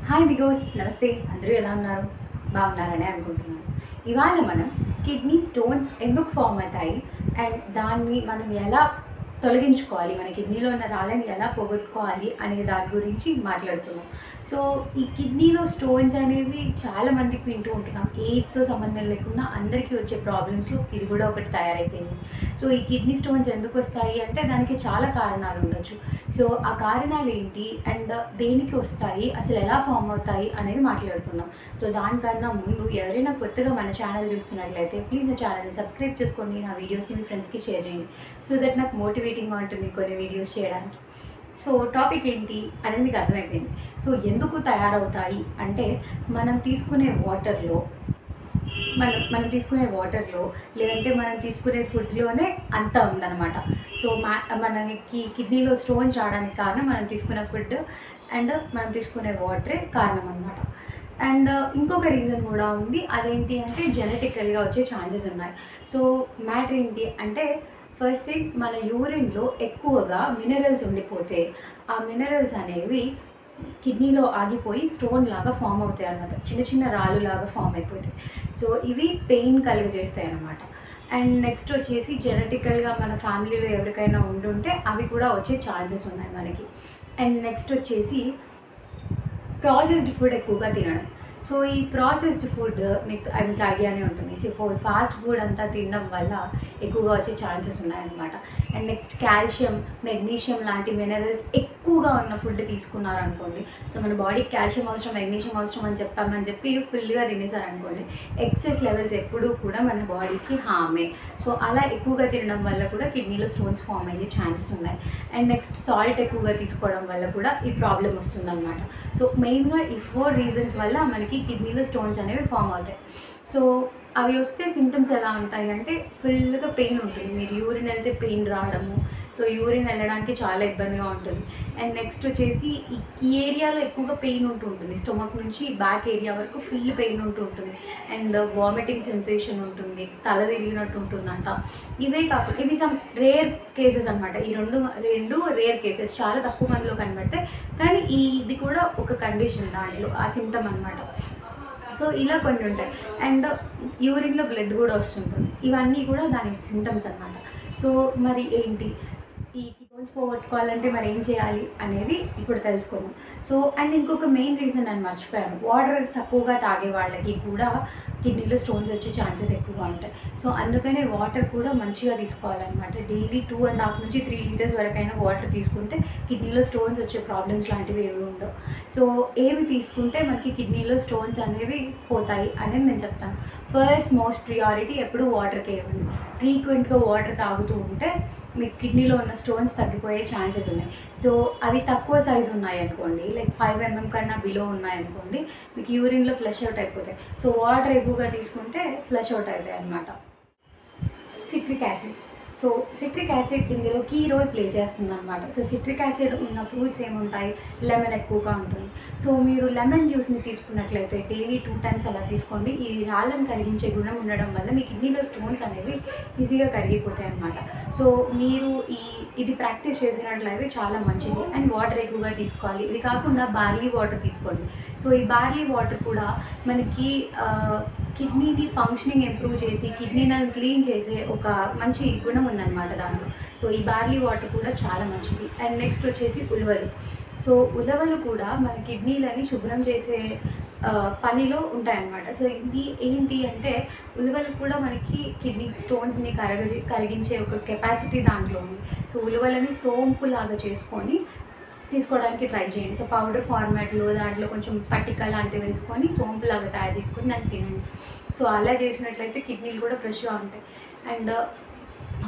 Hi బిగోస్ నమస్తే అందరూ ఎలా ఉన్నారు బాగున్నారని అనుకుంటున్నాను. ఇవాళ మనం కిడ్నీ స్టోన్స్ ఎందుకు ఫామ్ అవుతాయి అండ్ దాన్ని మనం ఎలా తొలగించుకోవాలి, మన కిడ్నీలో ఉన్న రాళ్ళని ఎలా పోగొట్టుకోవాలి అనే దాని గురించి మాట్లాడుతున్నాం. సో ఈ కిడ్నీలో స్టోన్స్ అనేవి చాలా మందికి వింటూ ఉంటున్నాం. ఏజ్తో సంబంధం లేకుండా అందరికీ వచ్చే ప్రాబ్లమ్స్లో ఇది కూడా ఒకటి తయారైపోయింది. సో ఈ కిడ్నీ స్టోన్స్ ఎందుకు వస్తాయి అంటే దానికి చాలా కారణాలు ఉండొచ్చు. సో ఆ కారణాలు ఏంటి అండ్ దేనికి వస్తాయి, అసలు ఎలా ఫామ్ అవుతాయి అనేది మాట్లాడుకుందాం. సో దానికన్నా ముందు ఎవరైనా కొత్తగా మన ఛానల్ చూస్తున్నట్లయితే ప్లీజ్ నా ఛానల్ని సబ్స్క్రైబ్ చేసుకోండి, నా వీడియోస్ని మీ ఫ్రెండ్స్కి షేర్ చేయండి. సో దట్ నాకు మోటివేటింగ్గా ఉంటుంది కొన్ని వీడియోస్ చేయడానికి. సో టాపిక్ ఏంటి అనేది మీకు అర్థమైపోయింది. సో ఎందుకు తయారవుతాయి అంటే మనం తీసుకునే వాటర్లో లేదంటే మనం తీసుకునే ఫుడ్లోనే అంతా ఉందన్నమాట. సో మనకి కిడ్నీలో స్టోన్స్ రావడానికి కారణం మనం తీసుకునే ఫుడ్ అండ్ మనం తీసుకునే వాటరే కారణం అనమాట. అండ్ ఇంకొక రీజన్ కూడా ఉంది, అదేంటి అంటే జెనెటికల్గా వచ్చే ఛాన్సెస్ ఉన్నాయి. సో మ్యాటర్ ఏంటి అంటే ఫస్ట్ థింగ్, మన యూరిన్లో ఎక్కువగా మినరల్స్ ఉండిపోతే ఆ మినరల్స్ అనేవి కిడ్నీలో ఆగిపోయి స్టోన్ లాగా ఫామ్ అవుతాయి అన్నమాట. చిన్న చిన్న రాళ్ళు లాగా ఫామ్ అయిపోతాయి. సో ఇవి పెయిన్ కలుగజేస్తాయి అన్నమాట. అండ్ నెక్స్ట్ వచ్చేసి జెనెటికల్గా మన ఫ్యామిలీలో ఎవరికైనా ఉండుంటే అవి కూడా వచ్చే ఛాన్సెస్ ఉన్నాయి మనకి. అండ్ నెక్స్ట్ వచ్చేసి ప్రాసెస్డ్ ఫుడ్ ఎక్కువగా తినడం. సో ఈ ప్రాసెస్డ్ ఫుడ్ మీకు ఐడియానే ఉంటుంది. సో ఫాస్ట్ ఫుడ్ అంతా తినడం వల్ల ఎక్కువగా వచ్చే ఛాన్సెస్ ఉన్నాయన్నమాట. అండ్ నెక్స్ట్ కాల్షియం, మెగ్నీషియం లాంటి మినరల్స్ ఎక్కువగా ఉన్న ఫుడ్ తీసుకున్నారనుకోండి, సో మన బాడీకి కాల్షియం అవసరం, మెగ్నీషియం అవసరం అని చెప్పి ఫుల్గా తినేసారనుకోండి, ఎక్సెస్ లెవెల్స్ ఎప్పుడూ కూడా మన బాడీకి హామే. సో అలా ఎక్కువగా తినడం వల్ల కూడా కిడ్నీలో స్టోన్స్ ఫామ్ అయ్యే ఛాన్సెస్ ఉన్నాయి. అండ్ నెక్స్ట్ సాల్ట్ ఎక్కువగా తీసుకోవడం వల్ల కూడా ఈ ప్రాబ్లం వస్తుందన్నమాట. సో మెయిన్గా ఈ 4 రీజన్స్ వల్ల మనకి కిడ్నీలో స్టోన్స్ అనేవి ఫామ్ అవుతాయి. సో అవి వస్తే సిమ్టమ్స్ ఎలా ఉంటాయి అంటే ఫుల్గా పెయిన్ ఉంటుంది. మీరు యూరిన్ వెళ్తే పెయిన్ రావడము, సో యూరిన్ వెళ్ళడానికి చాలా ఇబ్బందిగా ఉంటుంది. అండ్ నెక్స్ట్ వచ్చేసి ఈ ఏరియాలో ఎక్కువగా పెయిన్ ఉంటుంది. స్టొమక్ నుంచి బ్యాక్ ఏరియా వరకు ఫుల్ పెయిన్ ఉంటుంది. అండ్ వామిటింగ్ సెన్సేషన్ ఉంటుంది, తల తిరిగినట్టు ఉంటుందంట. ఇవే కాకుండా ఇవి సమ్ రేర్ కేసెస్ అనమాట. ఈ రెండు రేర్ కేసెస్, చాలా తక్కువ మందిలో కనబడతాయి. కానీ ఇది కూడా ఒక కండిషన్ దాంట్లో, ఆ సిమ్టమ్ అనమాట. సో ఇలా కొన్ని ఉంటాయి. అండ్ యూరిన్లో బ్లడ్ కూడా వస్తుంటుంది. ఇవన్నీ కూడా దాని సిమ్టమ్స్ అనమాట. సో మరి ఏంటి ఈ స్టోన్స్ పోగొట్టుకోవాలంటే మరి ఏం చేయాలి అనేది ఇప్పుడు తెలుసుకుందాం. సో అండ్ ఇంకొక మెయిన్ రీజన్ నేను మర్చిపోయాను, వాటర్ తక్కువగా తాగే వాళ్ళకి కూడా కిడ్నీలో స్టోన్స్ వచ్చే ఛాన్సెస్ ఎక్కువగా ఉంటాయి. సో అందుకనే వాటర్ కూడా మంచిగా తీసుకోవాలన్నమాట. డైలీ 2.5 నుంచి 3 లీటర్స్ వరకైనా వాటర్ తీసుకుంటే కిడ్నీలో స్టోన్స్ వచ్చే ప్రాబ్లమ్స్ లాంటివి ఏవి ఉండవు. సో ఏవి తీసుకుంటే మనకి కిడ్నీలో స్టోన్స్ అనేవి పోతాయి అనేది నేను చెప్తాను. ఫస్ట్ మోస్ట్ ప్రియారిటీ ఎప్పుడు వాటర్కే ఇవ్వండి. ఫ్రీక్వెంట్గా వాటర్ తాగుతూ ఉంటే మీకు కిడ్నీలో ఉన్న స్టోన్స్ తగ్గిపోయే ఛాన్సెస్ ఉన్నాయి. సో అవి తక్కువ సైజు ఉన్నాయనుకోండి, లైక్ 5 mm కన్నా బిలో ఉన్నాయనుకోండి, మీకు యూరిన్లో ఫ్లష్ అవుట్ అయిపోతాయి. సో వాటర్ ఎక్కువగా తీసుకుంటే ఫ్లష్ అవుట్ అవుతాయి అన్నమాట. Citric acid. So citric acid ఇందులో కీ రోల్ ప్లే చేస్తుంది అనమాట. సో సిట్రిక్ యాసిడ్ ఉన్న ఫ్రూట్స్ ఏముంటాయి, లెమన్ ఎక్కువగా ఉంటుంది. సో మీరు లెమన్ జ్యూస్ని తీసుకున్నట్లయితే డైలీ 2 times అలా తీసుకోండి. ఈ రాళ్ళను కరిగించే గుణం ఉండడం వల్ల మీ కిడ్నీలో స్టోన్స్ అనేవి ఈజీగా కరిగిపోతాయి అన్నమాట. సో మీరు ఇది ప్రాక్టీస్ చేసినట్లయితే చాలా మంచిది. అండ్ వాటర్ ఎక్కువగా తీసుకోవాలి. ఇది కాకుండా బార్లీ వాటర్ తీసుకోండి. సో ఈ బార్లీ వాటర్ కూడా మనకి కిడ్నీని ఫంక్షనింగ్ ఇంప్రూవ్ చేసి కిడ్నీని క్లీన్ చేసే ఒక మంచి గుణం ఉందన్నమాట దాంట్లో. సో ఈ బార్లీ వాటర్ కూడా చాలా మంచిది. అండ్ నెక్స్ట్ వచ్చేసి ఉలవలు. సో ఉలవలు కూడా మన కిడ్నీలని శుభ్రం చేసే పనిలో ఉంటాయన్నమాట. సో ఇది ఏంటి అంటే ఉలవలు కూడా మనకి కిడ్నీ స్టోన్స్ని కరిగించే ఒక కెపాసిటీ దాంట్లో ఉంది. సో ఉలవలని సోంపు లాగా చేసుకొని తీసుకోవడానికి ట్రై చేయండి. సో పౌడర్ ఫార్మాట్లో దాంట్లో కొంచెం పట్టిక లాంటివి వేసుకొని సోంపులాగా తయారు చేసుకొని దాన్ని తినండి. సో అలా చేసినట్లయితే కిడ్నీలు కూడా ఫ్రెష్గా ఉంటాయి. అండ్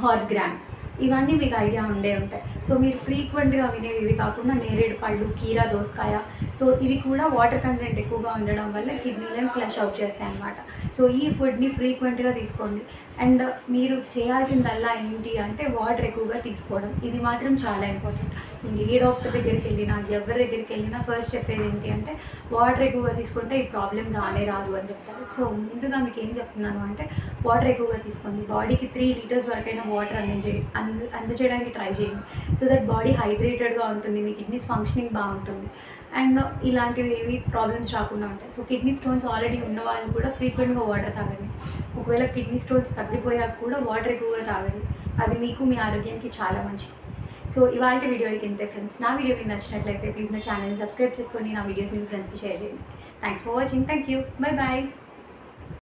హార్స్ గ్రామ్, ఇవన్నీ మీకు ఐడియా ఉండే ఉంటాయి. సో మీరు ఫ్రీక్వెంట్గా వినేవి ఇవి కాకుండా నేరేడు పళ్ళు, కీరా దోసకాయ, సో ఇవి కూడా వాటర్ కంటెంట్ ఎక్కువగా ఉండడం వల్ల కిడ్నీలను ఫ్లష్ అవుట్ చేస్తాయి అన్నమాట. సో ఈ ఫుడ్ని ఫ్రీక్వెంట్గా తీసుకోండి. అండ్ మీరు చేయాల్సిందల్లా ఏంటి అంటే వాటర్ ఎక్కువగా తీసుకోవడం, ఇది మాత్రం చాలా ఇంపార్టెంట్. సో మీరు ఏ డాక్టర్ దగ్గరికి వెళ్ళినా, ఎవరి దగ్గరికి వెళ్ళినా ఫస్ట్ చెప్పేది ఏంటి అంటే వాటర్ ఎక్కువగా తీసుకుంటే ఈ ప్రాబ్లం రాదు అని చెప్తారు. సో ముందుగా మీకు ఏం చెప్తున్నాను అంటే వాటర్ ఎక్కువగా తీసుకోండి. బాడీకి 3 లీటర్స్ వరకైనా వాటర్ అందజేయడానికి ట్రై చేయండి. సో దట్ బాడీ హైడ్రేటెడ్గా ఉంటుంది, మీ కిడ్నీస్ ఫంక్షనింగ్ బాగుంటుంది. అండ్ ఇలాంటివి ఏవి ప్రాబ్లమ్స్ రాకుండా ఉంటాయి. సో కిడ్నీ స్టోన్స్ ఆల్రెడీ ఉన్న వాళ్ళు కూడా ఫ్రీక్వెంట్గా వాటర్ తాగండి. ఒకవేళ కిడ్నీ స్టోన్స్ తగ్గిపోయాక కూడా వాటర్ ఎక్కువగా తాగండి. అది మీకు మీ ఆరోగ్యానికి చాలా మంచిది. సో ఇవాళ వీడియోకి ఇంతే ఫ్రెండ్స్. నా వీడియో మీకు నచ్చినట్లయితే ప్లీజ్ నా ఛానల్ని సబ్స్క్రైబ్ చేసుకొని నా వీడియోస్ని మీ ఫ్రెండ్స్కి షేర్ చేయండి. Thanks for watching. Thank you. Bye bye.